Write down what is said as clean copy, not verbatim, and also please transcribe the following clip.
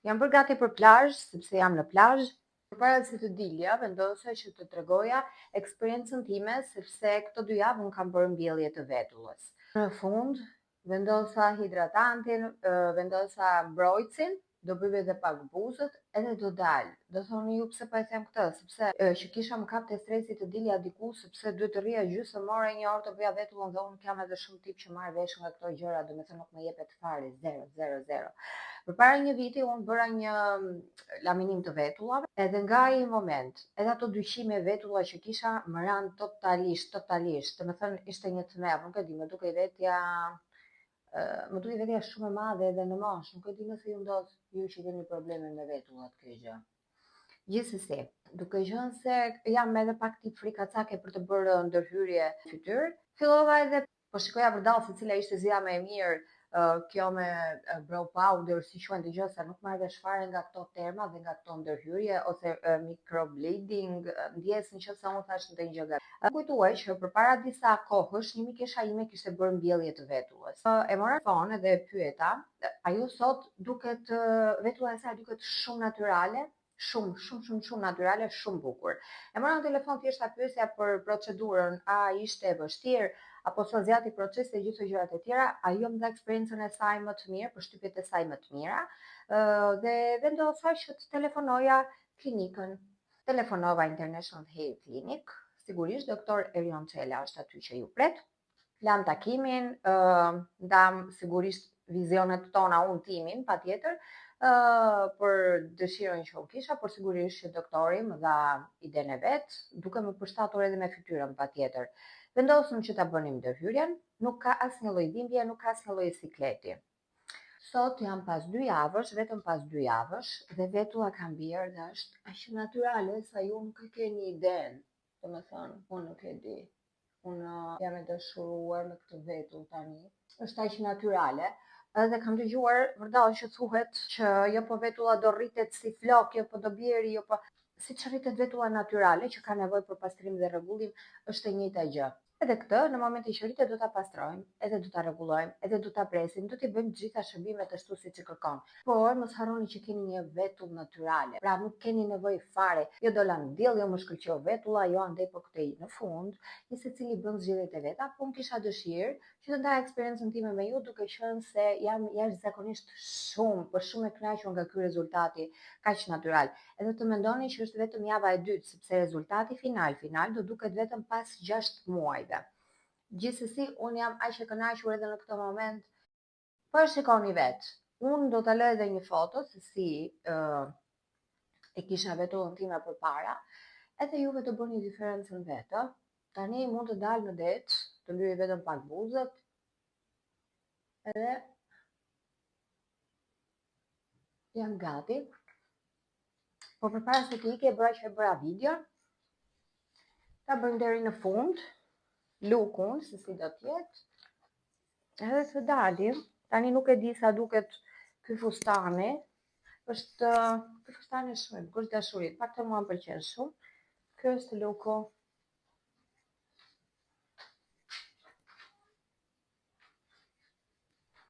Jam bërë gati për plazh, sepse jam në plazh. Përpara se të dilja, vendosa që të tregoja eksperiencën time, sepse këto 2 javë unë kam bërë mbjellje të vetullës. Në fund, vendosa hidratantin, vendosa mbrojtësin, do bëj edhe pak buzët, edhe do dal. Do thoni ju pse po e them këtë, sepse që kisha më kap të stresi të dilja diku, sepse duhet të rrija gjysmë ore, 1 orë të bëja vetullën, dhe unë kam edhe shumë tip që marr vesh nga këto gjëra, domethënë nuk më jepet fare, 0. Përpara një viti unë bëra një laminim të vetullave, edhe nga ai moment, edhe ato 200 vetulla që kisha më ran totalisht, domethënë ishte një tmerr, nuk e di, më dukej vetja shumë e madhe edhe në moshë, nuk e di nëse ju ndodh ju që keni probleme me vetullat kjo gjë. Gjithsesi, duke qenë se jam edhe pak tip frikacake për të bërë ndërhyrje fytyrë, fillova edhe po shikoja vërdall se cila ishte zja më e mirë, kjo me brow powder, si quajnë të gjë, se nuk marr vesh fare nga këto terma dhe nga këto ndërhyrje ose microblading, ndjes nëse unë thash ndonjë gjë gabim. Kujtuaj që përpara disa kohësh një mikesha ime kishte bërë mbjellje të vetullës. E mora telefon dhe e pyeta, ajo sot duket vetulla e saj duket shumë natyrale, shumë natyrale, shumë bukur. E mora në telefon thjesht ta pyesja për procedurën, a ishte e vështirë apo sa zjati procesi e gjithë gjërat e tjera, ajo më dha eksperiencën e saj më të mirë, përshtypjet e saj më të mira, dhe vendosa që të telefonoja klinikën. Telefonova International Hair Clinic, sigurisht doktor Erion Çela është aty që ju pret. Lam takimin, ndam sigurisht vizionet tona, unë timin, patjetër, për dëshirën që unë kisha, por sigurisht që doktori më dha idenë e vet, duke më përshtatur edhe me fytyrën patjetër. Vendosëm që ta bënim ndërhyrjen, nuk ka asnjë lloj dhimbje, nuk ka asnjë lloj sikleti. Sot jam pas 2 javësh, vetëm pas 2 javësh, dhe vetulla ka bjerë dhe është aq natyrale sa ju nuk e keni idenë. Domethënë, unë nuk e di. Unë jam e dashuruar me këtë vetull tani. Është aq natyrale. Edhe kam dëgjuar vërdall që thuhet që jo po vetulla do rritet si flok, jo po do bjeri, jo po siç rritet vetulla natyrale që ka nevojë për pastrim dhe rregullim, është e njëjta gjë. Edhe këtë në momentin që rritet do ta pastrojmë, edhe do ta rregullojmë, edhe do ta presim, do t'i bëjmë të gjitha shërbimet ashtu siç e kërkon. Por mos harroni që keni një vetull natyrale. Pra nuk keni nevojë fare. Jo do lan diell, jo më shkëlqeu vetulla, jo andej po këtej në fund, një secili bën zgjedhjet e veta, po unë kisha dëshirë që të ndaj eksperiencën time me ju, duke qenë se jam jashtëzakonisht shumë e kënaqur nga ky rezultati kaq natyral. Edhe të mendoni që është vetëm java e dytë, sepse rezultati final do duket vetëm pas 6 muajve. Gjithsesi, unë jam aq e kënaqur edhe në këtë moment. Po e shikoni vetë. Unë do ta lë edhe një foto se si e kisha vetullën time përpara, edhe juve të bëni diferencën vetë. Tani mund të dalë në det, të lyej vetëm pak buzët, edhe jam gati. Po përpara se të ikë, bëra video. Ta bëjmë deri në fund, lukun, se si do t'jetë, edhe të dalim. Tani nuk e di sa duket ky fustani, ky fustani shumë, kush dashurit, pak të mua më pëlqen shumë. Ky është luku.